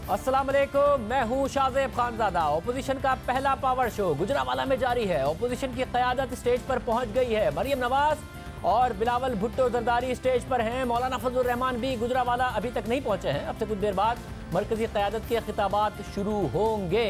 अस्सलाम वालेकुम, मैं हूं शाज़ेब खानज़ादा। ओपोजिशन का पहला पावर शो गुजरावाला में जारी है। ओपोजिशन की क़यादत स्टेज पर पहुंच गई है। मरियम नवाज और बिलावल भुट्टो जरदारी स्टेज पर हैं। मौलाना फजलुर रहमान भी गुजरावाला अभी तक नहीं पहुंचे हैं। अब से कुछ देर बाद मरकजी क़यादत के खिताबात शुरू होंगे।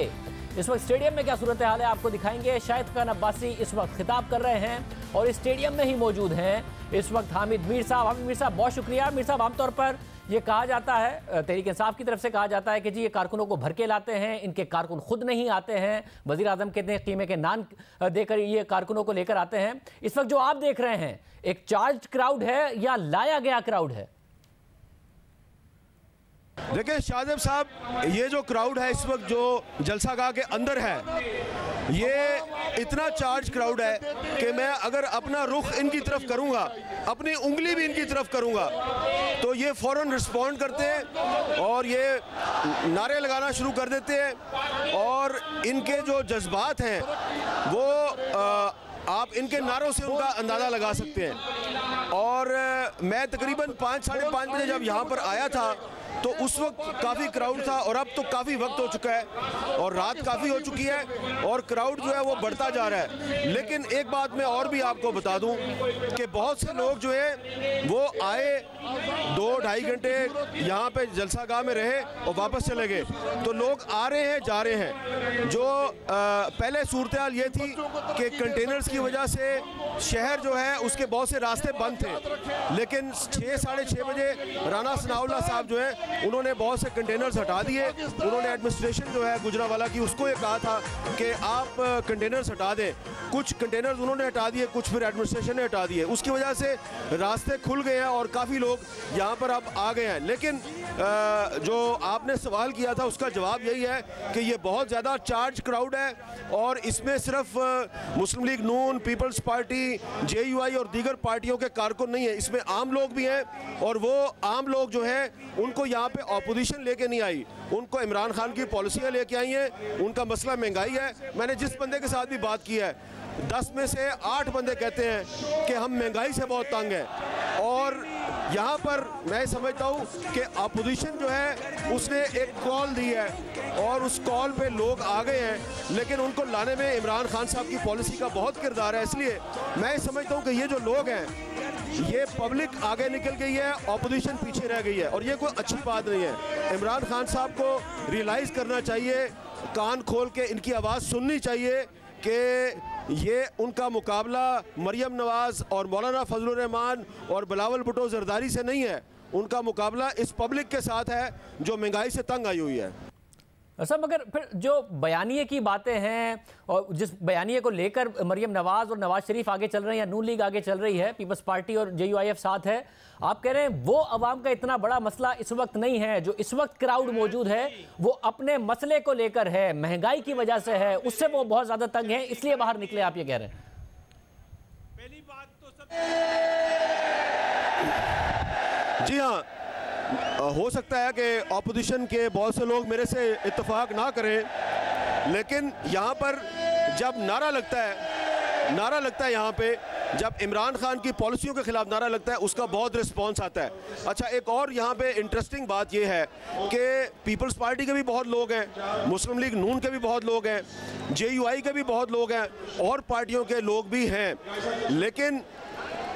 इस वक्त स्टेडियम में क्या सूरत हाल है आपको दिखाएंगे। शाहिद खान अब्बासी इस वक्त खिताब कर रहे हैं और इस स्टेडियम में ही मौजूद हैं इस वक्त हामिद मीर साहब। हामिद मीर साहब, बहुत शुक्रिया। मीर साहब, आमतौर पर ये कहा जाता है, तहरीक इंसाफ की तरफ से कहा जाता है कि जी ये कारकुनों को भर के लाते हैं, इनके कारकुन खुद नहीं आते हैं। वजीर आजम कहते हैं कीमे के नान देकर ये कारकुनों को लेकर आते हैं। इस वक्त जो आप देख रहे हैं एक चार्ज क्राउड है या लाया गया क्राउड है? देखिए शाहजेब साहब, ये जो क्राउड है इस वक्त जो जलसागाह के अंदर है, ये इतना चार्ज क्राउड है कि मैं अगर अपना रुख इनकी तरफ करूंगा, अपनी उंगली भी इनकी तरफ करूंगा, तो ये फ़ौरन रिस्पॉन्ड करते हैं और ये नारे लगाना शुरू कर देते हैं। और इनके जो जज्बात हैं वो आप इनके नारों से उनका अंदाज़ा लगा सकते हैं। और मैं तकरीबन 5 साढ़े 5 बजे जब यहाँ पर आया था तो उस वक्त काफ़ी क्राउड था और अब तो काफ़ी वक्त हो चुका है और रात काफ़ी हो चुकी है और क्राउड जो है वो बढ़ता जा रहा है। लेकिन एक बात मैं और भी आपको बता दूं कि बहुत से लोग जो है वो आए 2-2.5 घंटे यहाँ पे जलसागाह में रहे और वापस चले गए। तो लोग आ रहे हैं, जा रहे हैं। जो पहले सूरत हाल ये थी कि कंटेनर्स की वजह से शहर जो है उसके बहुत से रास्ते बंद थे, लेकिन 6 साढ़े 6 बजे राना सनाउल्लाह साहब जो है उन्होंने बहुत से कंटेनर्स हटा दिए। उन्होंने एडमिनिस्ट्रेशन जो है गुजरावाला की उसको ये कहा था कि आप कंटेनर्स हटा दें। कुछ कंटेनर्स उन्होंने हटा दिए, कुछ फिर एडमिनिस्ट्रेशन ने हटा दिए। उसकी वजह से रास्ते खुल गए हैं और काफ़ी लोग यहाँ पर अब आ गए हैं। लेकिन जो आपने सवाल किया था उसका जवाब यही है कि ये बहुत ज़्यादा चार्ज क्राउड है और इसमें सिर्फ मुस्लिम लीग नून, पीपल्स पार्टी, JUI और दीगर पार्टियों के कारकुन नहीं है, इसमें आम लोग भी हैं। और वो आम लोग जो हैं उनको यहाँ पे अपोजिशन लेके नहीं आई, उनको इमरान खान की पॉलिसियाँ लेके आई हैं। उनका मसला महंगाई है। मैंने जिस बंदे के साथ भी बात की है 10 में से 8 बंदे कहते हैं कि हम महंगाई से बहुत तंग हैं। और यहाँ पर मैं समझता हूँ कि अपोजिशन जो है उसने एक कॉल दी है और उस कॉल पे लोग आ गए हैं, लेकिन उनको लाने में इमरान खान साहब की पॉलिसी का बहुत किरदार है। इसलिए मैं समझता हूँ कि ये जो लोग हैं ये पब्लिक आगे निकल गई है, अपोजिशन पीछे रह गई है और ये कोई अच्छी बात नहीं है। इमरान खान साहब को रियलाइज़ करना चाहिए, कान खोल के इनकी आवाज़ सुननी चाहिए कि ये उनका मुकाबला मरियम नवाज़ और मौलाना फजलुर रहमान और बिलावल भुट्टो जरदारी से नहीं है। उनका मुकाबला इस पब्लिक के साथ है जो महंगाई से तंग आई हुई है। सब मगर फिर जो बयानिए की बातें हैं और जिस बयानिए को लेकर मरियम नवाज और नवाज शरीफ आगे चल रहे हैं या नून लीग आगे चल रही है, पीपल्स पार्टी और JUIF साथ है, आप कह रहे हैं वो अवाम का इतना बड़ा मसला इस वक्त नहीं है। जो इस वक्त क्राउड मौजूद है वो अपने मसले को लेकर है, महंगाई की वजह से है, उससे वो बहुत ज़्यादा तंग है, इसलिए बाहर निकले, आप ये कह रहे हैं? पहली बात तो जी हाँ, हो सकता है कि अपोजिशन के बहुत से लोग मेरे से इत्तेफाक ना करें, लेकिन यहाँ पर जब नारा लगता है यहाँ पे जब इमरान खान की पॉलिसियों के खिलाफ नारा लगता है उसका बहुत रिस्पांस आता है। अच्छा, एक और यहाँ पे इंटरेस्टिंग बात ये है कि पीपल्स पार्टी के भी बहुत लोग हैं, मुस्लिम लीग नून के भी बहुत लोग हैं, JUI के भी बहुत लोग हैं और पार्टियों के लोग भी हैं, लेकिन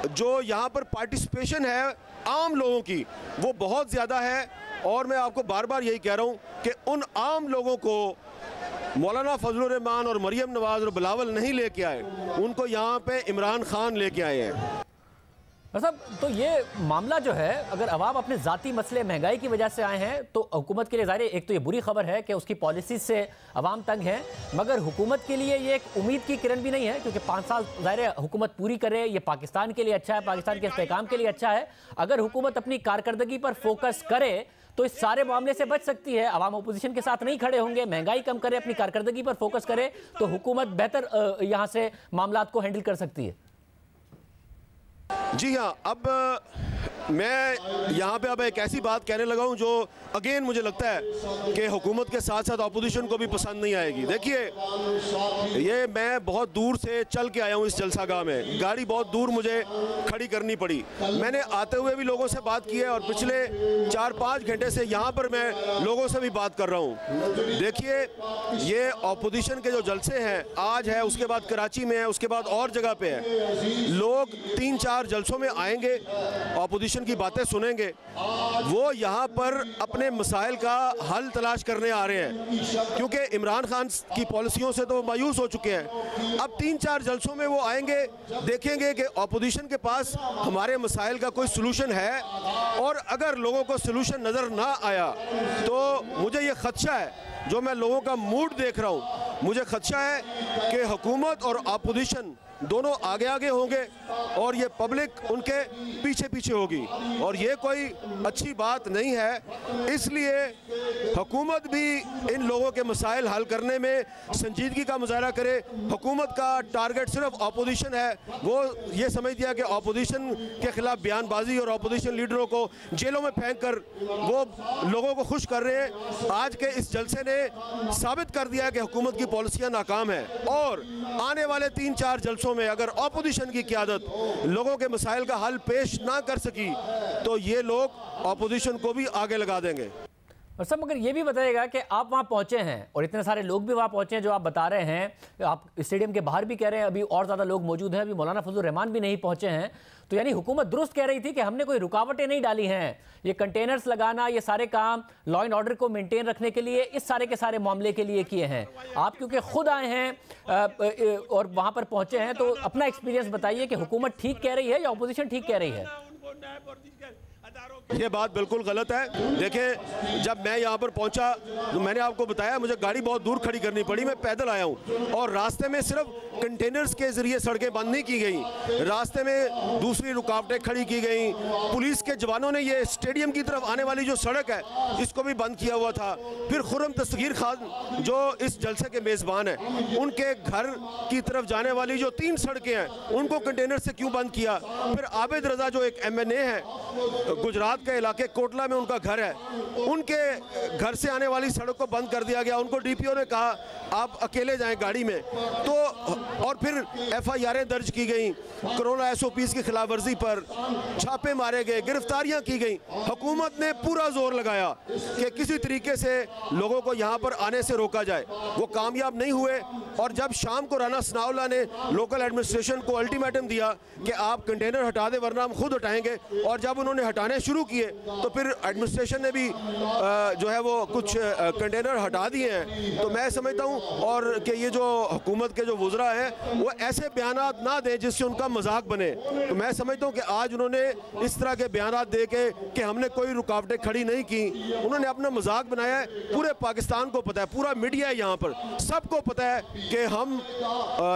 जो यहाँ पर पार्टिसिपेशन है आम लोगों की वो बहुत ज़्यादा है। और मैं आपको बार बार यही कह रहा हूँ कि उन आम लोगों को मौलाना फजलुर रहमान और मरियम नवाज और बिलावल नहीं लेके आए, उनको यहाँ पे इमरान खान लेके आए हैं। मतलब तो ये मामला जो है, अगर अवाम अपने ज़ाती मसले महंगाई की वजह से आए हैं तो हुकूमत के लिए ज़ाहिर एक तो ये बुरी खबर है कि उसकी पॉलिसी से अवाम तंग है, मगर हुकूमत के लिए ये एक उम्मीद की किरण भी नहीं है, क्योंकि 5 साल ज़ाहिर हुकूमत पूरी करे, ये पाकिस्तान के लिए अच्छा है, पाकिस्तान के इस्तेहकाम के लिए अच्छा है। अगर हुकूमत अपनी कारकर्दगी पर फोकस करे तो इस सारे मामले से बच सकती है। अवाम अपोजिशन के साथ नहीं खड़े होंगे, महंगाई कम करे, अपनी कारकर्दगी पर फोकस करे तो हुकूमत बेहतर यहाँ से मामलात को हैंडल कर सकती है। जी हाँ, अब मैं यहाँ पे अब एक ऐसी बात कहने लगा हूँ जो अगेन मुझे लगता है कि हुकूमत के साथ साथ अपोजिशन को भी पसंद नहीं आएगी। देखिए, ये मैं बहुत दूर से चल के आया हूँ इस जलसागाह में, गाड़ी बहुत दूर मुझे खड़ी करनी पड़ी। मैंने आते हुए भी लोगों से बात की है और पिछले 4-5 घंटे से यहाँ पर मैं लोगों से भी बात कर रहा हूँ। देखिए, ये अपोजिशन के जो जलसे हैं, आज है, उसके बाद कराची में है, उसके बाद और जगह पे है, लोग 3-4 जलसों में आएंगे, अपोजिशन की बातें सुनेंगे, वो यहाँ पर अपने मसाइल का हल तलाश करने आ रहे हैं, क्योंकि इमरान खान की पॉलिसियों से तो मायूस हो चुके हैं। अब 3-4 जलसों में वो आएंगे, देखेंगे कि अपोजिशन के पास हमारे मसाइल का कोई सलूशन है, और अगर लोगों को सलूशन नज़र ना आया तो मुझे ये खदशा है, जो मैं लोगों का मूड देख रहा हूँ, मुझे खदशा है कि हुकूमत और अपोजिशन दोनों आगे आगे होंगे और ये पब्लिक उनके पीछे पीछे होगी, और ये कोई अच्छी बात नहीं है। इसलिए हुकूमत भी इन लोगों के मसाइल हल करने में संजीदगी का मुजाहरा करे। हुकूमत का टारगेट सिर्फ अपोजिशन है, वो ये समझ दिया कि अपोजिशन के खिलाफ बयानबाजी और अपोजिशन लीडरों को जेलों में फेंक कर वो लोगों को खुश कर रहे हैं। आज के इस जलसे ने साबित कर दिया कि हुकूमत की पॉलिसियाँ नाकाम है, और आने वाले 3-4 जलसों में अगर अपोजिशन की क़यादत लोगों के मसाइल का हल पेश ना कर सकी तो ये लोग अपोजिशन को भी आगे लगा देंगे। और सब मगर ये भी बताइएगा कि आप वहाँ पहुँचे हैं और इतने सारे लोग भी वहाँ पहुँचे हैं, जो आप बता रहे हैं, आप स्टेडियम के बाहर भी कह रहे हैं अभी और ज़्यादा लोग मौजूद हैं, अभी मौलाना फजलुर रहमान भी नहीं पहुँचे हैं, तो यानी हुकूमत दुरुस्त कह रही थी कि हमने कोई रुकावटें नहीं डाली हैं, ये कंटेनर्स लगाना, ये सारे काम लॉ एंड ऑर्डर को मेंटेन रखने के लिए, इस सारे के सारे मामले के लिए किए हैं। आप क्योंकि खुद आए हैं और वहाँ पर पहुँचे हैं, तो अपना एक्सपीरियंस बताइए कि हुकूमत ठीक कह रही है या अपोजिशन ठीक कह रही है? ये बात बिल्कुल गलत है। देखें, जब मैं यहाँ पर पहुँचा तो मैंने आपको बताया मुझे गाड़ी बहुत दूर खड़ी करनी पड़ी, मैं पैदल आया हूँ, और रास्ते में सिर्फ कंटेनर्स के ज़रिए सड़कें बंद नहीं की गई, रास्ते में दूसरी रुकावटें खड़ी की गई। पुलिस के जवानों ने ये स्टेडियम की तरफ आने वाली जो सड़क है इसको भी बंद किया हुआ था। फिर खुर्रम दस्तगीर खान जो इस जलसे के मेज़बान हैं, उनके घर की तरफ जाने वाली जो 3 सड़कें हैं उनको कंटेनर से क्यों बंद किया। फिर आबिद रज़ा जो एक MNA है, गुजरात के इलाके कोटला में उनका घर है, उनके घर से आने वाली सड़क को बंद कर दिया गया। उनको DPO ने कहा आप अकेले जाएं गाड़ी में, तो और फिर FIR दर्ज की गई, कोरोना SOPs की खिलाफ वर्जी पर छापे मारे गए, गिरफ्तारियां की गई। हुकूमत ने पूरा जोर लगाया कि किसी तरीके से लोगों को यहाँ पर आने से रोका जाए, वो कामयाब नहीं हुए। और जब शाम को राना सनाउल्लाह ने लोकल एडमिनिस्ट्रेशन को अल्टीमेटम दिया कि आप कंटेनर हटा दें वरना हम खुद हटाएंगे, और जब उन्होंने हटाने शुरू किए तो फिर एडमिनिस्ट्रेशन ने भी जो है वो कुछ कंटेनर हटा दिए हैं। तो मैं समझता हूँ और कि ये जो हुकूमत के जो वुज़रा हैं वो ऐसे बयानात ना दें जिससे उनका मजाक बने। तो मैं समझता हूँ कि आज उन्होंने इस तरह के बयानात दे के कि हमने कोई रुकावटें खड़ी नहीं की, उन्होंने अपना मजाक बनाया है। पूरे पाकिस्तान को पता है, पूरा मीडिया है यहाँ पर, सबको पता है कि हम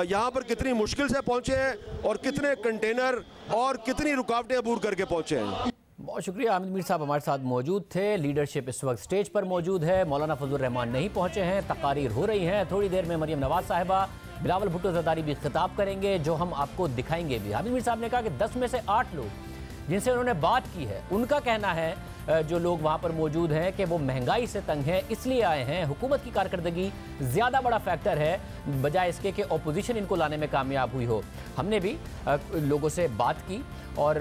यहाँ पर कितनी मुश्किल से पहुँचे हैं और कितने कंटेनर और कितनी रुकावटें अबूर करके पहुँचे हैं। बहुत शुक्रिया। आमिर मीर साहब हमारे साथ मौजूद थे। लीडरशिप इस वक्त स्टेज पर मौजूद है, मौलाना फजलुर रहमान नहीं पहुंचे हैं, तकारीर हो रही हैं। थोड़ी देर में मरियम नवाज साहिबा, बिलावल भुट्टो जरदारी भी खिताब करेंगे, जो हम आपको दिखाएंगे भी। आमिर मीर साहब ने कहा कि 10 में से 8 लोग जिनसे उन्होंने बात की है, उनका कहना है जो लोग वहाँ पर मौजूद हैं कि वो महंगाई से तंग हैं, इसलिए आए हैं। हुकूमत की कारकर्दगी ज़्यादा बड़ा फैक्टर है बजाय इसके कि अपोजिशन इनको लाने में कामयाब हुई हो। हमने भी लोगों से बात की और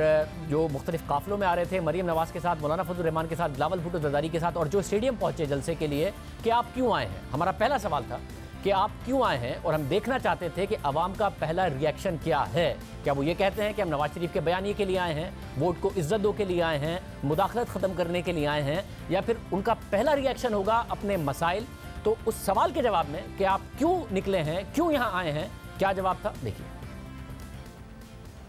जो मुख्तलिफ काफ़िलों में आ रहे थे, मरियम नवाज़ के साथ, मौलाना फजलुर रहमान के साथ, बिलावल भुट्टो जरदारी के साथ, और जो स्टेडियम पहुँचे जलसे के लिए कि आप क्यों आए हैं। हमारा पहला सवाल था कि आप क्यों आए हैं, और हम देखना चाहते थे कि अवाम का पहला रिएक्शन क्या है। क्या वो ये कहते हैं कि हम नवाज शरीफ के बयानिए के लिए आए हैं, वोट को इज्जत दो के लिए आए हैं, मुदाखलत ख़त्म करने के लिए आए हैं, या फिर उनका पहला रिएक्शन होगा अपने मसाइल। तो उस सवाल के जवाब में कि आप क्यों निकले हैं, क्यों यहाँ आए हैं, क्या जवाब था, देखिए।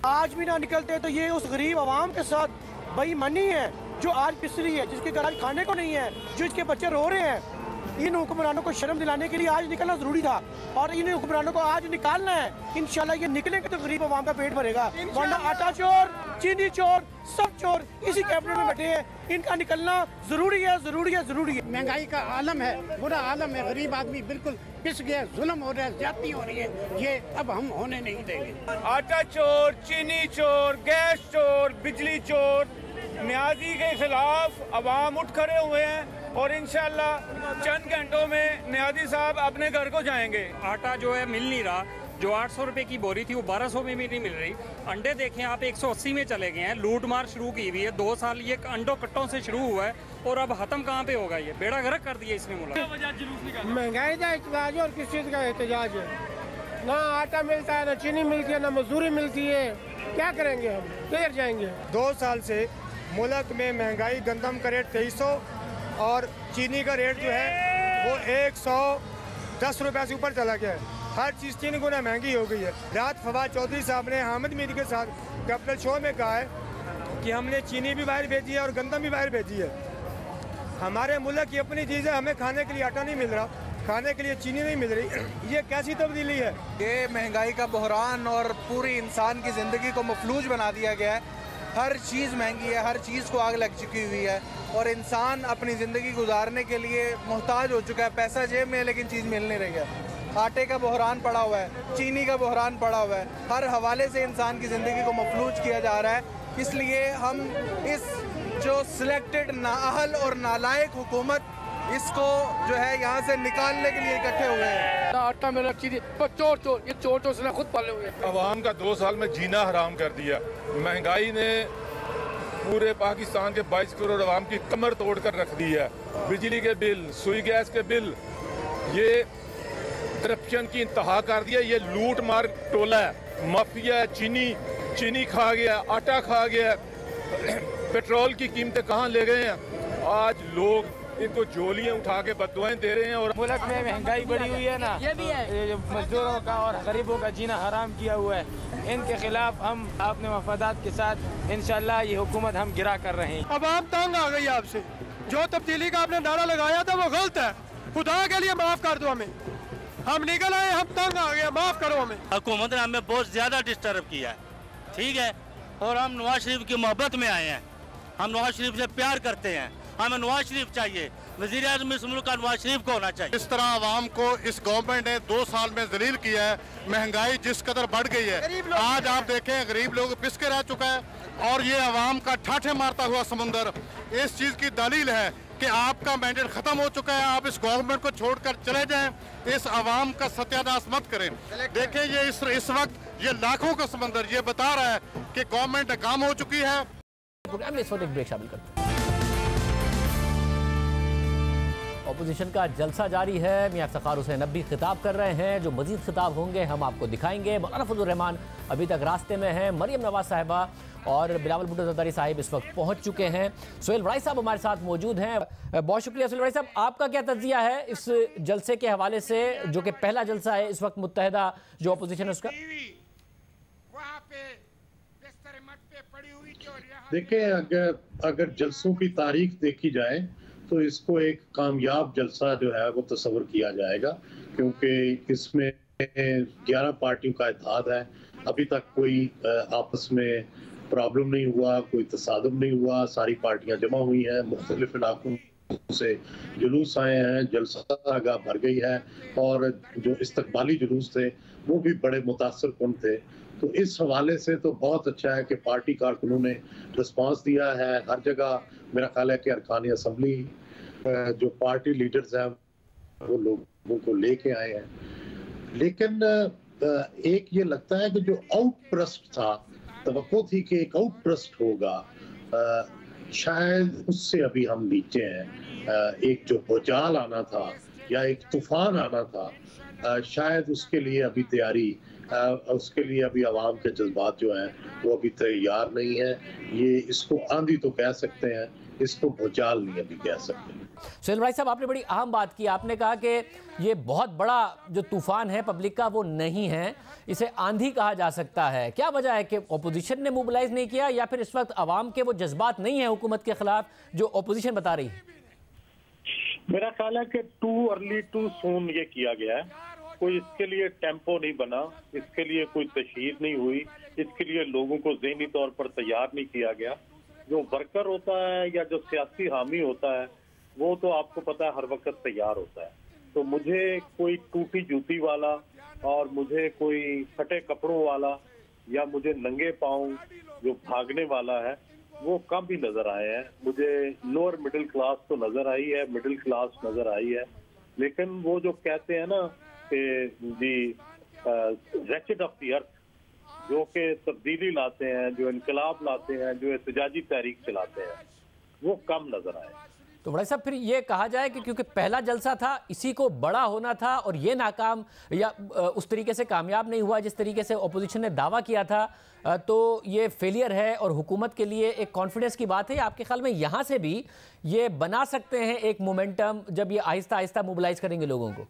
आज भी ना निकलते तो ये उस गरीब आवाम के साथ बेईमानी है जो आज पिस रही है, जिसके घर आज खाने को नहीं है, जो इसके बच्चे रो रहे हैं। इन हुक्मरानों को शर्म दिलाने के लिए आज निकलना जरूरी था, और इन हुक्मरानों को आज निकालना है। इंशाल्लाह ये निकलेंगे तो गरीब आवाम का पेट भरेगा, वरना आटा चोर, चीनी चोर, सब चोर इसी कैबिनेट में बैठे हैं। इनका निकलना जरूरी है, जरूरी है, जरूरी है। महंगाई का आलम है, बुरा आलम है, गरीब आदमी बिल्कुल पिस गया, जुल्म हो रहा है, ज्यादती हो रही है, ये अब हम होने नहीं देंगे। आटा चोर, चीनी चोर, गैस चोर, बिजली चोर, न्याजी के खिलाफ अवाम उठ खड़े हुए हैं और इंशाल्लाह चंद घंटों में न्याजी साहब अपने घर को जाएंगे। आटा जो है मिल नहीं रहा, जो 800 रुपए की बोरी थी वो 1200 में भी नहीं मिल रही। अंडे देखें आप 180 में चले गए हैं। लूट मार शुरू की हुई है, 2 साल ये अंडों कट्टों से शुरू हुआ है और अब खत्म कहाँ पे होगा? ये बेड़ा गर्क कर दिया इसने मुला। महंगाई का एहतजाज है और किस चीज़ का एहतजाज है? ना आटा मिलता है, ना चीनी मिलती है, ना मजदूरी मिलती है। क्या करेंगे हम? किधर जाएंगे? 2 साल से मुल्क में महंगाई, गंदम का रेट 2300 और चीनी का रेट जो है वो 110 रुपये से ऊपर चला गया है। हर चीज़ 3 गुना महंगी हो गई है। रात फवाद चौधरी साहब ने हामिद मीर के साथ कैपिटल शो में कहा है कि हमने चीनी भी बाहर भेजी है और गंदम भी बाहर भेजी है। हमारे मुल्क की अपनी चीज़ है, हमें खाने के लिए आटा नहीं मिल रहा, खाने के लिए चीनी नहीं मिल रही। ये कैसी तब्दीली है? ये महंगाई का बहरान और पूरी इंसान की ज़िंदगी को मफलूज बना दिया गया है। हर चीज़ महंगी है, हर चीज़ को आग लग चुकी हुई है और इंसान अपनी ज़िंदगी गुजारने के लिए मोहताज हो चुका है। पैसा जेब में है लेकिन चीज़ मिल नहीं रही है। आटे का बहरान पड़ा हुआ है, चीनी का बहरान पड़ा हुआ है। हर हवाले से इंसान की ज़िंदगी को मफलूज किया जा रहा है। इसलिए हम इस जो सिलेक्टेड नाअहल और नालायक हुकूमत इसको जो है यहाँ से निकालने के लिए इकट्ठे हुए हैं। आटा में चीनी चोर से खुद पाले हुए। अवाम का 2 साल में जीना हराम कर दिया। महंगाई ने पूरे पाकिस्तान के 22 करोड़ अवाम की कमर तोड़ कर रख दी है। बिजली के बिल, सुई गैस के बिल, ये करप्शन की इंतहा कर दिया। ये लूट मार टोला है, माफिया। चीनी खा गया, आटा खा गया, पेट्रोल की कीमतें कहाँ ले गए हैं। आज लोग इनको जोलियां उठा के बददुआएं दे रहे हैं। और मुल्क में महंगाई बढ़ी हुई है ना, ये भी है। ये मजदूरों का और गरीबों का जीना हराम किया हुआ है। इनके खिलाफ हम अपने मफादात के साथ इंशाल्लाह ये हुकूमत हम गिरा कर रहे हैं। अब आम तंग आ गई आपसे। जो तब्दीली का आपने नारा लगाया था वो गलत है। खुदा के लिए माफ कर दो हमें, हम निकल आए, हम तंग आ गए, माफ करो हमें। हुकूमत ने हमें बहुत ज्यादा डिस्टर्ब किया है, ठीक है। और हम नवाज शरीफ की मोहब्बत में आए हैं, हम नवाज शरीफ से प्यार करते हैं, हमें नवाज शरीफ चाहिए। वज़ीर आज़म इस मुल्क का नवाज शरीफ को होना चाहिए। इस तरह आवाम को इस गवर्नमेंट ने 2 साल में जलील किया है। महंगाई जिस कदर बढ़ गई है, आज आप देखें गरीब लोग पिस के रह चुका है और ये आवाम का ठाठे मारता हुआ समुंदर इस चीज़ की दलील है कि आपका मैंडेट खत्म हो चुका है। आप इस गवर्नमेंट को छोड़कर चले जाएं, इस आवाम का सत्यानाश मत करें। देखें ये इस वक्त ये लाखों का समंदर ये बता रहा है कि गवर्नमेंट नाकाम हो चुकी है। प्रोग्राम में इस वक्त एक ब्रेक शामिल करते हैं। ऑपोजिशन का जलसा जारी है। मियां इफ्तिखार हुसैन अब भी खिताब कर रहे हैं। जो मजीद खिताब होंगे हम आपको दिखाएंगे। मौलाना फजलुर रहमान अभी तक रास्ते में हैं। मरियम नवाज साहिबा और बिलावल भुट्टो जरदारी साहिब इस वक्त पहुंच चुके हैं। सुहेल वराई साहब हमारे साथ मौजूद हैं। बहुत शुक्रिया सुहेल वराई साहब, आपका क्या तज्जिया है इस जलसे के हवाले से, जो कि पहला जलसा है इस वक्त मुत्तहिदा जो ऑपोजिशन है उसका? देखिए, अगर जलसों की तारीख देखी जाए तो इसको एक कामयाब जलसा जो है वो तस्वर किया जाएगा, क्योंकि इसमें 11 पार्टियों का इत्तेहाद है। अभी तक कोई आपस में प्रॉब्लम नहीं हुआ, कोई तसादुम नहीं हुआ। सारी पार्टियां जमा हुई हैं, मुख्तलिफ इलाकों से जुलूस आए हैं, जलसा गाह भर गई है और जो इस्तकबाली जुलूस थे वो भी बड़े मुतासर कुन थे। तो इस हवाले से तो बहुत अच्छा है कि पार्टी कारकुनों ने रिस्पांस दिया है। हर जगह मेरा ख्याल है कि अरकान असम्बली जो पार्टी लीडर्स हैं वो लोगों को लेके आए हैं। लेकिन एक ये लगता है कि जो आउटब्रस्ट था, तवक्को थी कि एक आउटब्रस्ट होगा, शायद उससे अभी हम नीचे हैं। एक जो भूचाल आना था या एक तूफान आना था, शायद उसके लिए अभी तैयारी, उसके लिए अभी आवाम के जज्बात जो हैं वो अभी तैयार नहीं है। ये इसको आंधी तो कह सकते हैं, इसको भूचाल नहीं अभी कह सकते। सुहेल वराई साहब, आपने बड़ी अहम बात की। आपने कहा कि ये बहुत बड़ा जो तूफान है पब्लिक का वो नहीं है, इसे आंधी कहा जा सकता है। क्या वजह है कि ऑपोजिशन ने मोबिलाइज नहीं किया, या फिर इस वक्त आवाम के वो जज्बात नहीं है हुकूमत के खिलाफ जो ऑपोजिशन बता रही है? मेरा ख्याल है कि टू अर्ली टू सून ये किया गया है। कोई इसके लिए टेम्पो नहीं बना, इसके लिए कोई तशहीर नहीं हुई, इसके लिए लोगों को ज़हनी तौर पर तैयार नहीं किया गया। जो वर्कर होता है या जो सियासी हामी होता है वो तो आपको पता है हर वक्त तैयार होता है। तो मुझे कोई टूटी जूती वाला और मुझे कोई फटे कपड़ों वाला या मुझे नंगे पाँव जो भागने वाला है, वो कम ही नजर आए हैं। मुझे लोअर मिडिल क्लास तो नजर आई है, मिडिल क्लास नजर आई है, लेकिन वो जो कहते हैं ना कि दी रेचेड ऑफ द अर्थ, जो कि तब्दीली लाते हैं, जो इनकलाब लाते हैं, जो एहतजाजी तहरीक चलाते हैं, वो कम नजर आए। तो बड़ा साहब फिर ये कहा जाए कि क्योंकि पहला जलसा था, इसी को बड़ा होना था और ये नाकाम या उस तरीके से कामयाब नहीं हुआ जिस तरीके से ओपोजिशन ने दावा किया था, तो ये फेलियर है और हुकूमत के लिए एक कॉन्फिडेंस की बात है। आपके ख्याल में यहाँ से भी ये बना सकते हैं एक मोमेंटम जब ये आहिस्ता आहिस्ता मोबिलाइज करेंगे लोगों को?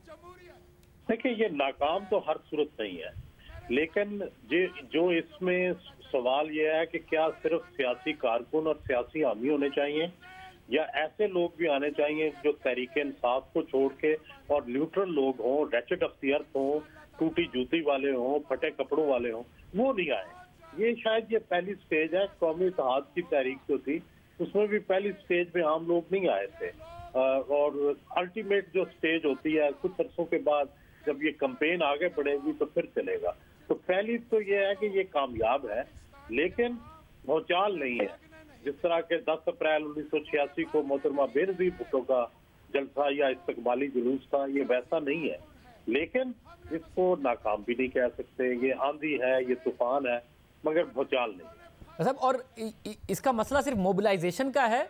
देखिए, ये नाकाम तो हर सूरत नहीं है, लेकिन जो इसमें सवाल ये है कि क्या सिर्फ सियासी कारकुन और सियासी हामी होने चाहिए या ऐसे लोग भी आने चाहिए जो तहरीक इंसाफ को छोड़ के और न्यूट्रल लोग हों, रेचेड ऑफ द अर्थ हों, टूटी जूती वाले हों, फटे कपड़ों वाले हों, वो नहीं आए। ये शायद ये पहली स्टेज है। कौमी इत्तेहाद की तहरीक जो थी उसमें भी पहली स्टेज में आम लोग नहीं आए थे, और अल्टीमेट जो स्टेज होती है कुछ अरसों के बाद जब ये कैंपेन आगे बढ़ेगी तो फिर चलेगा। तो पहली तो ये है कि ये कामयाब है, लेकिन भौचाल नहीं है। जिस तरह के 10 अप्रैल 1986 को मोहतरमा बेनज़ीर भुट्टो का जलसा या इस्तकबाली जुलूस था, ये वैसा नहीं है, लेकिन इसको नाकाम भी नहीं कह सकते। ये आंधी है, ये तूफान है, मगर भौचाल नहीं। साहब, और इसका मसला सिर्फ मोबिलाइजेशन का है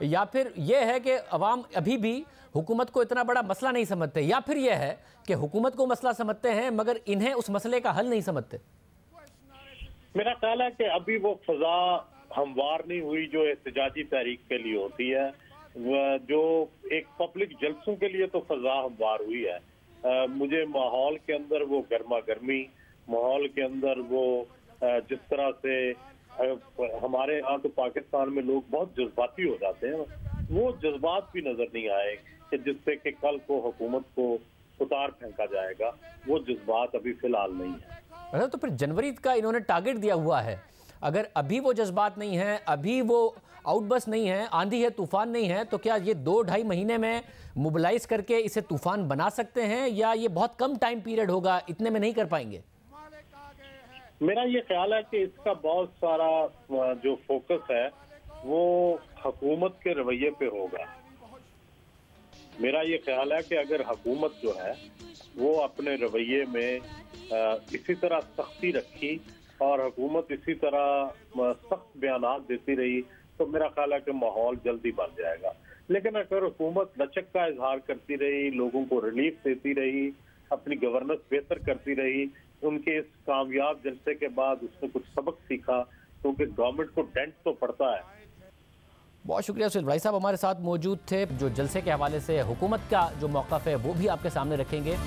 या फिर यह है कि अवाम अभी भी हुकूमत को इतना बड़ा मसला नहीं समझते, या फिर यह है कि हुकूमत को मसला समझते हैं मगर इन्हें उस मसले का हल नहीं समझते? मेरा ख्याल है कि अभी वो फजा हमवार नहीं हुई जो एहतजाजी तहरीक के लिए होती है। जो एक पब्लिक जलसों के लिए तो फजा हमवार हुई है। मुझे माहौल के अंदर वो गर्मा गर्मी, माहौल के अंदर वो जिस तरह से हमारे यहाँ तो पाकिस्तान में लोग बहुत जज्बाती हो जाते हैं, वो जज्बात भी नजर नहीं आए कि जिससे कि कल को हुकूमत को उतार फेंका जाएगा। वो जज्बात अभी फिलहाल नहीं है। तो फिर जनवरी का इन्होंने टारगेट दिया हुआ है, अगर अभी वो जज्बात नहीं है, अभी वो आउटबर्स्ट नहीं है, आंधी है, तूफान नहीं है, तो क्या ये 2-2.5 महीने में मोबिलाइज करके इसे तूफान बना सकते हैं या ये बहुत कम टाइम पीरियड होगा, इतने में नहीं कर पाएंगे? मेरा ये ख्याल है कि इसका बहुत सारा जो फोकस है वो हुकूमत के रवैये पे होगा। मेरा ये ख्याल है कि अगर हुकूमत जो है वो अपने रवैये में इसी तरह सख्ती रखी और हुकूमत इसी तरह सख्त बयानात देती रही तो मेरा ख्याल है कि माहौल जल्दी बन जाएगा। लेकिन अगर हुकूमत लचक का इजहार करती रही, लोगों को रिलीफ देती रही, अपनी गवर्नेंस बेहतर करती रही, उनके इस कामयाब जलसे के बाद उसने कुछ सबक सीखा, क्योंकि गवर्नमेंट को डेंट तो पड़ता है। बहुत शुक्रिया सुहेल भाई साहब, हमारे साथ मौजूद थे। जो जलसे के हवाले से हुकूमत का जो मौक़िफ़ है वो भी आपके सामने रखेंगे।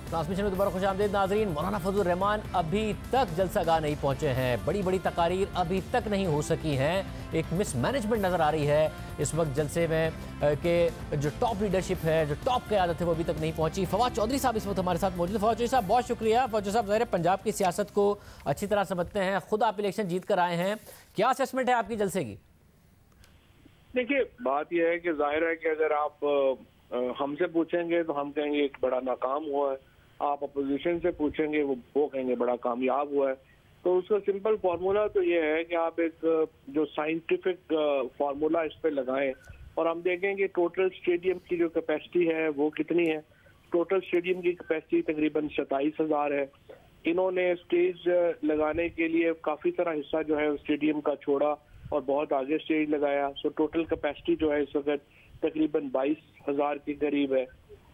ट्रांसमिशन में दोबारा खुशामदीद नाजरीन। मौलाना फजल रहमान अभी तक जलसागाह नहीं पहुंचे हैं, बड़ी बड़ी तकारीर अभी तक नहीं हो सकी हैं, एक मिसमैनेजमेंट नज़र आ रही है इस वक्त जलसे में कि जो टॉप लीडरशिप है, जो टॉप क़यादत है वो अभी तक नहीं पहुंची। फवाद चौधरी साहब इस वक्त हमारे साथ मौजूद हैं। फवाद चौधरी साहब बहुत शुक्रिया। फवाद साहब ज़ाहिर है पंजाब की सियासत को अच्छी तरह समझते हैं, खुद आप इलेक्शन जीत कर आए हैं, क्या असेसमेंट है आपकी जलसे की? देखिए, बात यह है कि जाहिर है कि अगर आप हमसे पूछेंगे तो हम कहेंगे एक बड़ा नाकाम हुआ है, आप अपोजिशन से पूछेंगे वो कहेंगे बड़ा कामयाब हुआ है। तो उसका सिंपल फार्मूला तो ये है कि आप एक जो साइंटिफिक फार्मूला इस पे लगाएं और हम देखेंगे टोटल स्टेडियम की जो कैपेसिटी है वो कितनी है। टोटल स्टेडियम की कैपेसिटी तकरीबन 27,000 है। इन्होंने स्टेज लगाने के लिए काफ़ी सारा हिस्सा जो है स्टेडियम का छोड़ा और बहुत आगे स्टेज लगाया। सो टोटल कैपेसिटी जो है इस वक्त तकरीबन 22,000 के करीब है।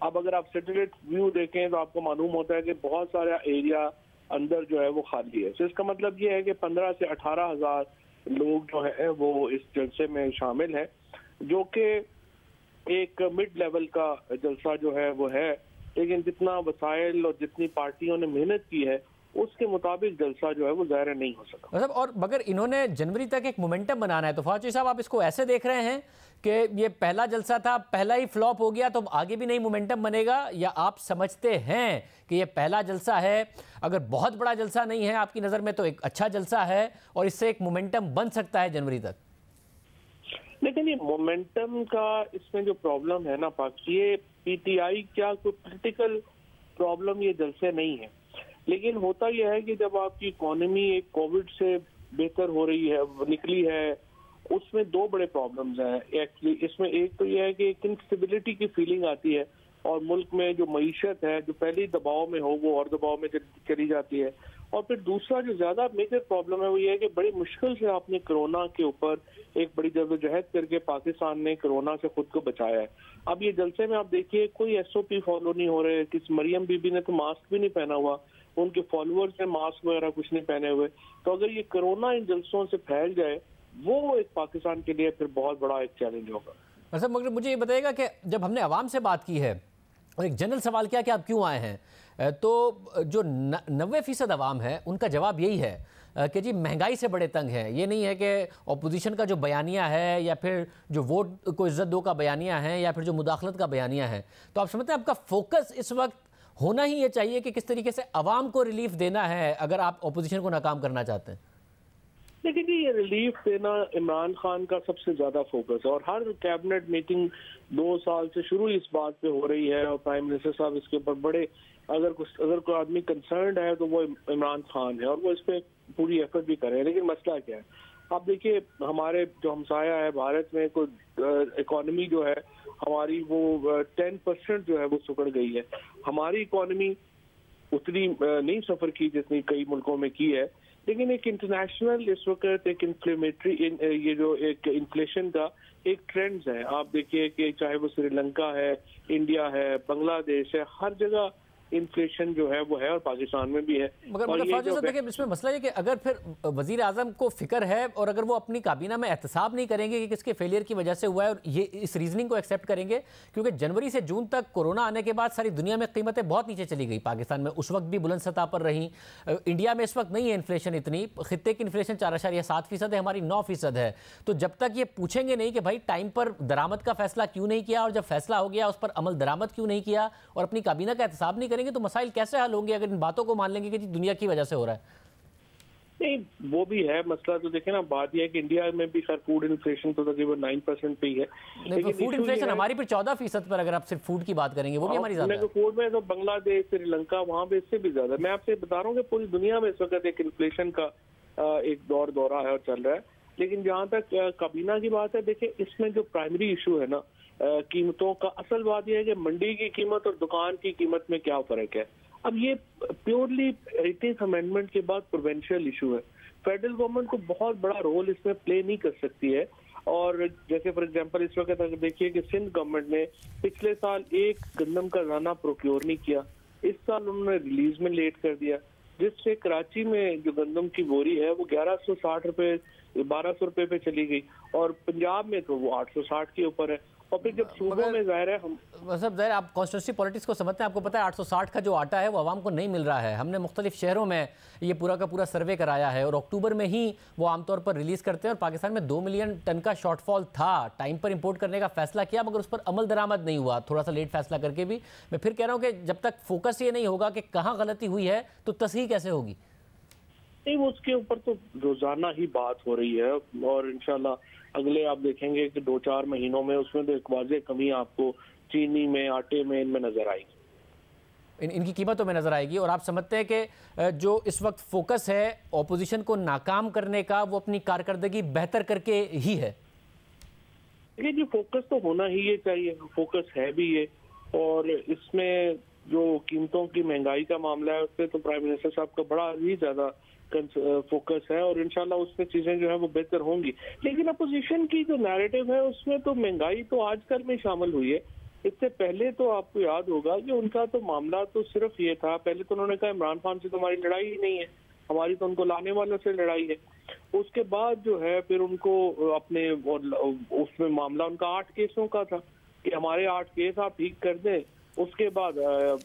अब अगर आप सैटेलाइट व्यू देखें तो आपको मालूम होता है कि बहुत सारा एरिया अंदर जो है वो खाली है। तो इसका मतलब ये है कि 15 से 18,000 लोग जो है वो इस जलसे में शामिल है, जो कि एक मिड लेवल का जलसा जो है वो है। लेकिन जितना वसाइल और जितनी पार्टियों ने मेहनत की है उसके मुताबिक जलसा जो है वो ज़ाहिर नहीं हो सका। मतलब और मगर इन्होंने जनवरी तक एक मोमेंटम बनाना है, तो फौजी साहब आप इसको ऐसे देख रहे हैं कि ये पहला जलसा था, पहला ही फ्लॉप हो गया तो आगे भी नहीं मोमेंटम बनेगा, या आप समझते हैं कि ये पहला जलसा है, अगर बहुत बड़ा जलसा नहीं है आपकी नज़र में तो एक अच्छा जलसा है और इससे एक मोमेंटम बन सकता है जनवरी तक? लेकिन ये मोमेंटम का इसमें जो प्रॉब्लम है ना पाक, ये पीटीआई क्या कोई पॉलिटिकल प्रॉब्लम ये जलसे नहीं है। लेकिन होता यह है कि जब आपकी इकोनॉमी एक कोविड से बेहतर हो रही है, निकली है, उसमें दो बड़े प्रॉब्लम्स हैं एक्चुअली। इसमें एक तो यह है कि एक इंस्टेबिलिटी की फीलिंग आती है और मुल्क में जो मईशत है जो पहले ही दबाव में हो वो और दबाव में चली जाती है। और फिर दूसरा जो ज्यादा मेजर प्रॉब्लम है वो ये है कि बड़ी मुश्किल से आपने कोरोना के ऊपर एक बड़ी जद्दोजहद करके पाकिस्तान ने कोरोना से खुद को बचाया है। अब ये जलसे में आप देखिए कोई SOP फॉलो नहीं हो रहे। किस मरियम बीबी ने तो मास्क भी नहीं पहना हुआ, उनके फॉलोअर्स ने मास्क वगैरह कुछ नहीं पहने हुए। तो अगर ये कोरोना इन जलसों से फैल जाए वो एक पाकिस्तान के लिए फिर बहुत बड़ा एक चैलेंज होगा। अच्छा, मगर मुझे ये बताइएगा कि जब हमने आवाम से बात की है और एक जनरल सवाल किया कि आप क्यों आए हैं, तो जो 90% आवाम है उनका जवाब यही है कि जी महंगाई से बड़े तंग हैं। ये नहीं है कि अपोजिशन का जो बयानिया है या फिर जो वोट को इज्जत दो का बयानिया है या फिर जो मुदाखलत का बयानिया है। तो आप समझते हैं आपका फोकस इस वक्त होना ही ये चाहिए कि किस तरीके से आवाम को रिलीफ देना है अगर आप अपोजिशन को नाकाम करना चाहते हैं? लेकिन ये रिलीफ देना इमरान खान का सबसे ज्यादा फोकस है और हर कैबिनेट मीटिंग 2 साल से शुरू इस बात पे हो रही है और प्राइम मिनिस्टर साहब इसके ऊपर बड़े अगर कोई आदमी कंसर्न्ड है तो वो इमरान खान है और वो इस पे पूरी एफर्ट भी कर रहे हैं। लेकिन मसला क्या है, आप देखिए हमारे जो हमसाया है भारत में कोई इकोनॉमी जो है हमारी वो 10% जो है वो सुकड़ गई है। हमारी इकोनॉमी उतनी नहीं सफर की जितनी कई मुल्कों में की है। लेकिन एक इंटरनेशनल इस वक्त एक इन्फ्लेमेटरी ये जो एक इन्फ्लेशन का एक ट्रेंड्स है। आप देखिए कि चाहे वो श्रीलंका है, इंडिया है, बांग्लादेश है, हर जगह इन्फ्लेशन जो है वो है और पाकिस्तान में भी है। मगर देखिए इसमें मसला ये कि अगर फिर वजीर आजम को फिक्र है और अगर वो अपनी काबीना में एहतसाब नहीं करेंगे कि किसके फेलियर की वजह से हुआ है और ये इस रीजनिंग को एक्सेप्ट करेंगे, क्योंकि जनवरी से जून तक कोरोना आने के बाद सारी दुनिया में कीमतें बहुत नीचे चली गई, पाकिस्तान में उस वक्त भी बुलंद सतह पर रही। इंडिया में इस वक्त नहीं है इन्फ्लेशन इतनी, खित्ते की इन्फ्लेशन 4.7% है, हमारी 9% है। तो जब तक ये पूछेंगे नहीं कि भाई टाइम पर दरामद का फैसला क्यों नहीं किया और जब फैसला हो गया उस पर अमल दरामद क्यों नहीं किया और अपनी काबीना का एहतसाब नहीं करेंगे तो मसाइल कैसे हल होंगे अगर इन बातों को मान लेंगे कि दुनिया की वजह से हो रहा है? नहीं, वो भी है मसला। तो देखें ना, बात यह है कि इंडिया में भी खैर फूड इन्फ्लेशन तो तकरीबन 9% पे ही है। लेकिन फूड इन्फ्लेशन हमारी फिर 14% पर अगर आप सिर्फ फूड की बात करेंगे वो भी हमारी ज्यादा है। फूड में तो बांग्लादेश, श्रीलंका वहाँ पे इससे भी ज्यादा। मैं आपसे बता रहा हूँ कि पूरी दुनिया में इस वक्त एक इन्फ्लेशन का एक दौरा है और चल रहा है। लेकिन जहाँ तक काबीना की बात है, देखिए इसमें जो प्राइमरी इशू है ना कीमतों का, असल बात यह है कि मंडी की कीमत और दुकान की कीमत में क्या फर्क है। अब ये प्योरली 18th अमेंडमेंट के बाद प्रोविंशियल इशू है। फेडरल गवर्नमेंट को बहुत बड़ा रोल इसमें प्ले नहीं कर सकती है। और जैसे फॉर एग्जांपल इस वक्त अगर देखिए कि सिंध गवर्नमेंट ने पिछले साल एक गंदम का दाना प्रोक्योर नहीं किया, इस साल उन्होंने रिलीज में लेट कर दिया, जिससे कराची में जो गंदम की बोरी है वो 1160 रुपए 1200 रुपए पे चली गई और पंजाब में तो वो 860 के ऊपर है। और फिर जब सूबों में ज़ाहिर है हम सब ज़ाहिर आप कॉन्स्टिट्यूंसी पॉलिटिक्स को समझते हैं, आपको पता है 860 का जो आटा है वो आवाम को नहीं मिल रहा है। हमने मुख्तलिफ शहरों में ये पूरा का पूरा सर्वे कराया है और अक्टूबर में ही वो आमतौर पर रिलीज़ करते हैं और पाकिस्तान में 2 मिलियन टन का शॉर्टफॉल था। टाइम पर इंपोर्ट करने का फैसला किया मगर उस पर अमल दरामद नहीं हुआ, थोड़ा सा लेट फैसला करके भी। मैं फिर कह रहा हूँ कि जब तक फोकस ये नहीं होगा कि कहाँ गलती हुई है तो तस्हीह कैसे होगी? नहीं, वो उसके ऊपर तो रोजाना ही बात हो रही है और इंशाल्लाह अगले आप देखेंगे कि 2-4 महीनों में उसमें तो एक वाज़ेह कमी आपको चीनी में, आटे में, इनमें नजर आएगी, इनकी कीमतों में नजर आएगी। और आप समझते हैं कि जो इस वक्त फोकस है ऑपोजिशन को नाकाम करने का वो अपनी कारकर्दगी बेहतर करके ही है? देखिए जी, फोकस तो होना ही ये चाहिए, फोकस है भी ये। और इसमें जो कीमतों की महंगाई का मामला है उस पर तो प्राइम मिनिस्टर साहब का बड़ा ही ज्यादा फोकस है और इंशाल्लाह उसमें चीजें जो है वो बेहतर होंगी। लेकिन अपोजिशन की जो नैरेटिव है उसमें तो महंगाई तो आजकल में शामिल हुई है। इससे पहले तो आपको याद होगा कि उनका तो मामला तो सिर्फ ये था, पहले तो उन्होंने कहा इमरान खान से तो हमारी लड़ाई ही नहीं है, हमारी तो उनको लाने वालों से लड़ाई है। उसके बाद जो है फिर उनको अपने उसमें मामला उनका 8 केसों का था कि हमारे 8 केस आप ठीक कर दें, उसके बाद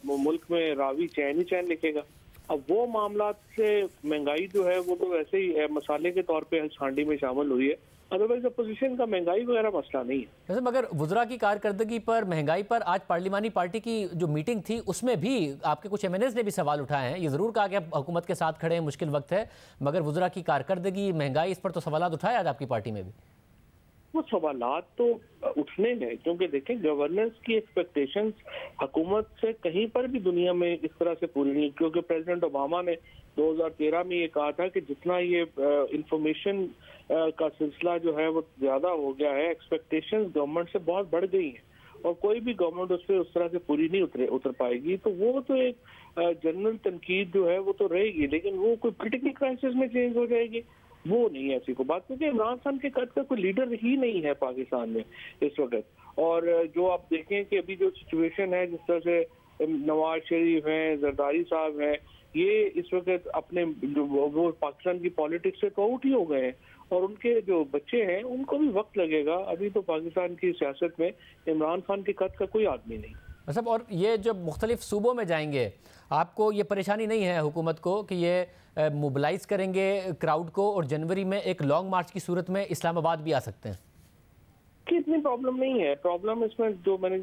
मुल्क में रावी चैन ही चैन लिखेगा। अब वो मामला से महंगाई जो है वो तो वैसे ही मसाले के तौर पे हांडी में शामिल हुई है, अदरवाइज अपोजिशन का महंगाई वगैरह मसला नहीं है। वैसे मगर वुज़रा की कारकर्दगी पर, महंगाई पर आज पार्लिमानी पार्टी की जो मीटिंग थी उसमें भी आपके कुछ MNAs ने भी सवाल उठाए हैं। ये ज़रूर कहा कि आप हुकूमत के साथ खड़े हैं, मुश्किल वक्त है, मगर वुज़रा की कारकर्दगी, महंगाई, इस पर तो सवाल उठाए आज आपकी पार्टी में भी? वो सवालात तो उठने हैं, क्योंकि देखें गवर्नेंस की एक्सपेक्टेशंस हुकूमत से कहीं पर भी दुनिया में इस तरह से पूरी नहीं, क्योंकि प्रेसिडेंट ओबामा ने 2013 में ये कहा था कि जितना ये इंफॉर्मेशन का सिलसिला जो है वो ज्यादा हो गया है, एक्सपेक्टेशंस गवर्नमेंट से बहुत बढ़ गई हैं और कोई भी गवर्नमेंट उस पर उस तरह से पूरी नहीं उतर पाएगी। तो वो तो एक जनरल तनकीद जो है वो तो रहेगी, लेकिन वो कोई पोलिटिकल क्राइसिस में चेंज हो जाएगी वो नहीं है ऐसी को बात, क्योंकि इमरान खान के कद का कोई लीडर ही नहीं है पाकिस्तान में इस वक्त। और जो आप देखें कि अभी जो सिचुएशन है, जिस तरह से नवाज शरीफ हैं, जरदारी साहब हैं, ये इस वक्त अपने वो पाकिस्तान की पॉलिटिक्स से तो आउट ही हो गए हैं और उनके जो बच्चे हैं उनको भी वक्त लगेगा। अभी तो पाकिस्तान की सियासत में इमरान खान के कद का कोई आदमी नहीं। मतलब और ये जब मुख्तलिफ सूबों में जाएंगे, आपको ये परेशानी नहीं है हुकूमत को कि ये मोबिलाइज करेंगे क्राउड को और जनवरी में एक लॉन्ग मार्च की सूरत में इस्लामाबाद भी आ सकते हैं? कि इतनी प्रॉब्लम नहीं है। प्रॉब्लम इसमें जो मैंने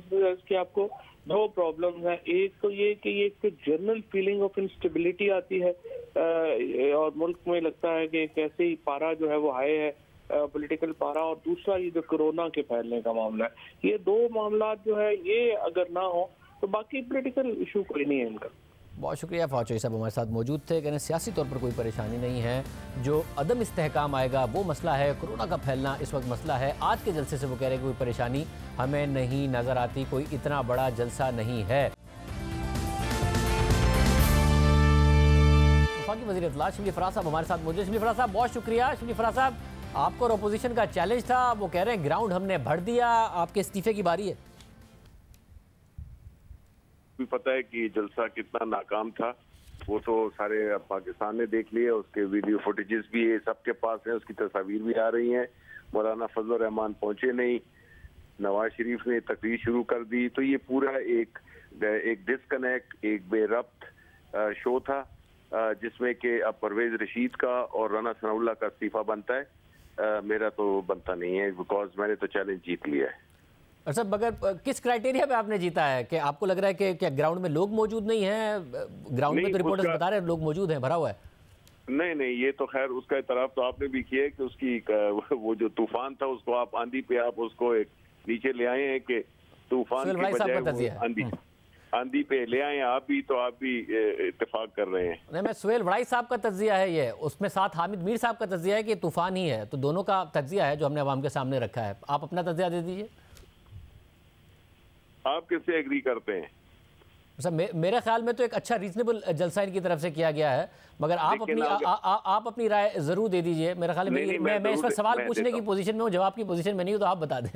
कि आपको दो प्रॉब्लम है। एक तो ये कि ये एक जनरल फीलिंग ऑफ इंस्टेबिलिटी आती है और मुल्क में लगता है कि कैसे ही पारा जो है वो हाई है, पॉलिटिकल पारा, और दूसरा ये जो कोरोना के फैलने का मामला है। ये दो मामला जो है ये अगर ना हो तो बाकी पॉलिटिकल इशू कोई नहीं है इनका। बहुत शुक्रिया फवाद चौधरी साहब हमारे साथ मौजूद थे। कहने सियासी तौर पर कोई परेशानी नहीं है, जो अदम इस्तेहकाम आएगा वो मसला है, कोरोना का फैलना इस वक्त मसला है। आज के जलसे से वो कह रहे हैं कोई परेशानी हमें नहीं नज़र आती, कोई इतना बड़ा जलसा नहीं है। वफाकी वज़ीर इत्तलात शिबली फराज साहब हमारे साथ मौजूद। शिबली फराज साहब बहुत शुक्रिया। शिबली फराज साहब, आपको और अपोजिशन का चैलेंज था, वो कह रहे हैं ग्राउंड हमने भर दिया, आपके इस्तीफे की बारी है। भी पता है कि जलसा कितना नाकाम था, वो तो सारे पाकिस्तान ने देख लिया, उसके वीडियो फुटेजेस भी सबके पास हैं, उसकी तस्वीर भी आ रही हैं। मौलाना फजल रहमान पहुंचे नहीं, नवाज शरीफ ने तकरीर शुरू कर दी, तो ये पूरा एक डिस्कनेक्ट, एक बेरब्त शो था जिसमें कि अब परवेज रशीद का और राना सनाउल्लाह का इस्तीफा बनता है। मेरा तो बनता नहीं है, बिकॉज मैंने तो चैलेंज जीत लिया है। अच्छा, मगर किस क्राइटेरिया पे आपने जीता है? कि आपको लग रहा है कि क्या ग्राउंड में लोग मौजूद नहीं हैं? ग्राउंड में तो रिपोर्टर्स बता रहे हैं लोग मौजूद हैं, भरा हुआ है। नहीं, ये तो खैर उसका इतराफ तो आपने भी किया है कि उसकी वो जो तूफान था उसको आप आंधी पे आप उसको एक नीचे ले आए हैं कि तूफान की बजाय आंधी पे ले आए आप भी, तो आप भी इत्तेफाक कर रहे हैं। नहीं, मैं सुहेल वड़ाई साहब का तज्जिया है ये, उसमें साथ हामिद मीर साहब का तज्जिया है कि तूफान ही है, तो दोनों का तज्जिया है जो हमने अवाम के सामने रखा है। आप अपना तज्जिया दे दीजिए। आप किससे एग्री करते हैं? मेरे ख्याल में तो एक अच्छा रीजनेबल जलसा इनकी तरफ से किया गया है, मगर आप अपनी राय जरूर दे दीजिए। मेरे ख्याल में मैं इस पर सवाल पूछने की पोजीशन में हूँ, जवाब की पोजीशन में नहीं हूँ, तो आप बता दें।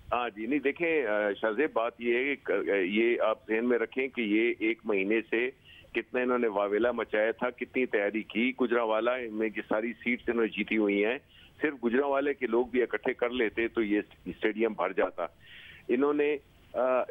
हाँ जी, नहीं देखें शाहजेब, बात ये है कि ये आप ध्यान में रखें कि ये एक महीने से कितना इन्होंने वावेला मचाया था, कितनी तैयारी की। गुजरावाला में की सारी सीट्स इन्होंने जीती हुई हैं, सिर्फ गुजरावाले के लोग भी इकट्ठे कर लेते तो ये स्टेडियम भर जाता। इन्होंने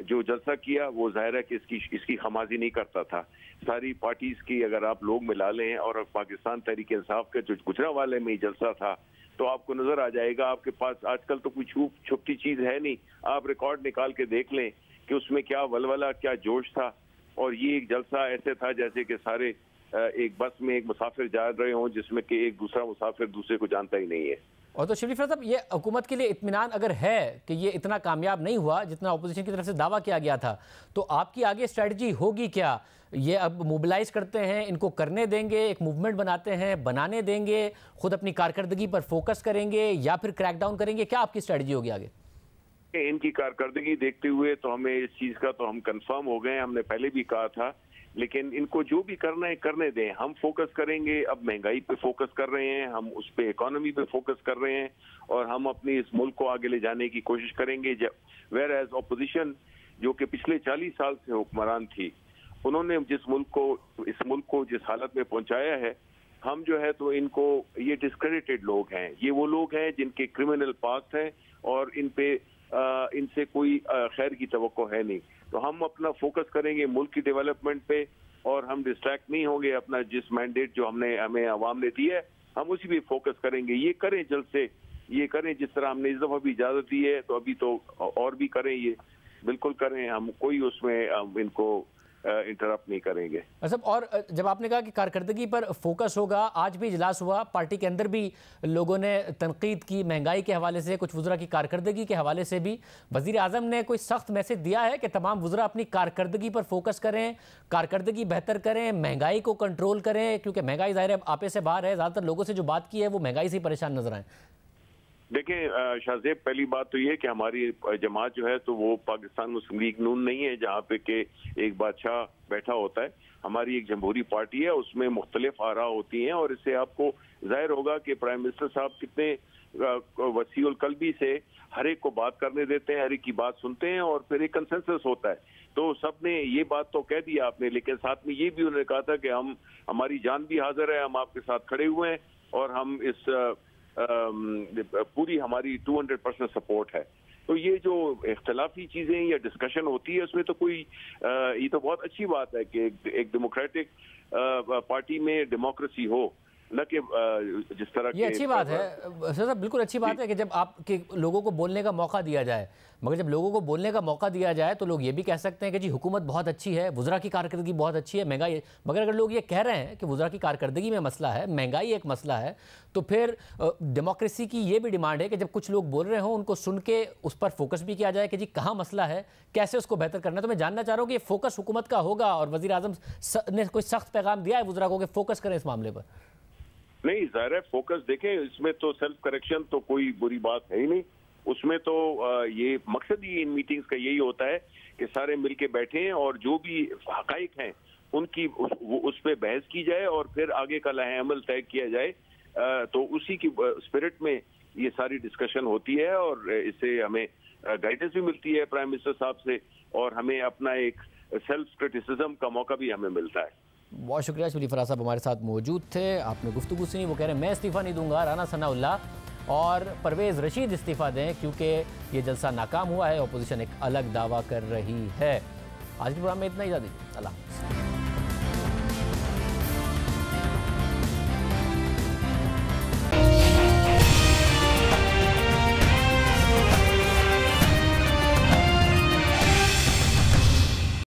जो जलसा किया वो जाहिर है कि इसकी खमाजी नहीं करता था। सारी पार्टीज की अगर आप लोग मिला लें और पाकिस्तान तहरीक इंसाफ के जो गुजरावाले में जलसा था तो आपको नजर आ जाएगा। आपके पास आजकल तो कोई छुपती चीज है नहीं, आप रिकॉर्ड निकाल के देख लें कि उसमें क्या वलवला, क्या जोश था। और ये एक जलसा ऐसे था जैसे कि सारे एक बस में एक मुसाफिर जा रहे हों जिसमें कि एक दूसरा मुसाफिर दूसरे को जानता ही नहीं है। और तो शिबली फराज साहब, ये हुकूमत के लिए इत्मीनान अगर है कि ये इतना कामयाब नहीं हुआ जितना अपोजिशन की तरफ से दावा किया गया था, तो आपकी आगे स्ट्रेटजी होगी क्या? ये अब मोबिलाइज करते हैं, इनको करने देंगे, एक मूवमेंट बनाते हैं, बनाने देंगे, खुद अपनी कारकर्दगी पर फोकस करेंगे, या फिर क्रैकडाउन करेंगे? क्या आपकी स्ट्रेटजी होगी आगे? इनकी कारकर्दगी देखते हुए तो हमें इस चीज का तो हम कंफर्म हो गए, हमने पहले भी कहा था, लेकिन इनको जो भी करना है करने दें। हम फोकस करेंगे, अब महंगाई पे फोकस कर रहे हैं, हम उस पे इकोनॉमी पे फोकस कर रहे हैं और हम अपनी इस मुल्क को आगे ले जाने की कोशिश करेंगे। वेयर एज ऑपोजिशन जो कि पिछले 40 साल से हुक्मरान थी, उन्होंने इस मुल्क को जिस हालत में पहुंचाया है, हम जो है तो इनको, ये डिस्क्रेडिटेड लोग हैं, ये वो लोग हैं जिनके क्रिमिनल पास्ट हैं और इनसे कोई खैर की तवक्को है नहीं। तो हम अपना फोकस करेंगे मुल्क की डेवलपमेंट पे और हम डिस्ट्रैक्ट नहीं होंगे। अपना जिस मैंडेट जो हमें अवाम ने दी है, हम उसी पे फोकस करेंगे। ये करें, जल्द से ये करें जिस तरह हमने इस दफा भी इजाजत दी है, तो अभी तो और भी करें, ये बिल्कुल करें। हम कोई उसमें इनको इंटरप्ट नहीं करेंगे। सब और जब आपने कहा कि कारकर्दगी पर फोकस होगा, आज भी इजलास हुआ, पार्टी के अंदर भी लोगों ने तनकीद की, महंगाई के हवाले से, कुछ वज़रा की कारकर्दगी के हवाले से भी। वज़ीर आज़म ने कोई सख्त मैसेज दिया है कि तमाम वज़रा अपनी कारकर्दगी पर फोकस करें, कारकर्दगी बेहतर करें, महंगाई को कंट्रोल करें, क्योंकि महंगाई ज़ाहिर है आपे से बाहर है। ज़्यादातर लोगों से जो बात की है वो महंगाई से परेशान नजर आए। देखिए शाहजेब, पहली बात तो ये कि हमारी जमात जो है तो वो पाकिस्तान मुस्लिम लीग नून नहीं है जहाँ पे के एक बादशाह बैठा होता है। हमारी एक जमहूरी पार्टी है, उसमें मुख्तलिफ आरा होती हैं और इससे आपको जाहिर होगा कि प्राइम मिनिस्टर साहब कितने वसीउल कल्बी से हर एक को बात करने देते हैं, हर एक की बात सुनते हैं और फिर एक कंसेंसस होता है। तो सब ने ये बात तो कह दिया आपने, लेकिन साथ में ये भी उन्होंने कहा था कि हमारी जान भी हाजिर है, हम आपके साथ खड़े हुए हैं और हम इस पूरी हमारी 200% सपोर्ट है। तो ये जो इख्तलाफी चीजें या डिस्कशन होती है उसमें तो कोई ये तो बहुत अच्छी बात है कि एक डेमोक्रेटिक पार्टी में डेमोक्रेसी हो, न कि जिस तरह ये अच्छी बात है सर, बिल्कुल अच्छी बात है कि जब आपके लोगों को बोलने का मौका दिया जाए। मगर जब लोगों को बोलने का मौका दिया जाए तो लोग ये भी कह सकते हैं कि जी हुकूमत बहुत अच्छी है, वज़रा की कारकर्दगी बहुत अच्छी है, महंगाई। मगर अगर लोग ये कह रहे हैं कि वज़रा की कारकर्दगी में मसला है, महंगाई एक मसला है, तो फिर डेमोक्रेसी की ये भी डिमांड है कि जब कुछ लोग बोल रहे हों उनको सुन के उस पर फोकस भी किया जाए कि जी कहाँ मसला है, कैसे उसको बेहतर करना है। तो मैं जानना चाह रहा हूँ कि ये फोकस हुकूमत का होगा और वज़ीर आज़म ने कोई सख्त पैगाम दिया है वज़रा को कि फोकस करें इस मामले पर? नहीं, ज़ाहिर है फोकस देखें, इसमें तो सेल्फ करेक्शन तो कोई बुरी बात है ही नहीं। उसमें तो ये मकसद ही इन मीटिंग्स का यही होता है कि सारे मिलके बैठें और जो भी हकाइक हैं उनकी उस पर बहस की जाए और फिर आगे का लाहे अमल तय किया जाए। तो उसी की स्पिरिट में ये सारी डिस्कशन होती है और इससे हमें गाइडेंस भी मिलती है प्राइम मिनिस्टर साहब से और हमें अपना एक सेल्फ क्रिटिसिज्म का मौका भी हमें मिलता है। बहुत शुक्रिया। शफी फराज साहब हमारे साथ मौजूद थे, आपने गुफ्तगू सुनी। वो कह रहे हैं मैं इस्तीफ़ा नहीं दूंगा, राना सनाउल्लाह और परवेज़ रशीद इस्तीफ़ा दें क्योंकि ये जलसा नाकाम हुआ है, अपोजिशन एक अलग दावा कर रही है। आज के प्रोग्राम में इतना ही, इजाज़त दीजिए, अल्लाह हाफ़िज़।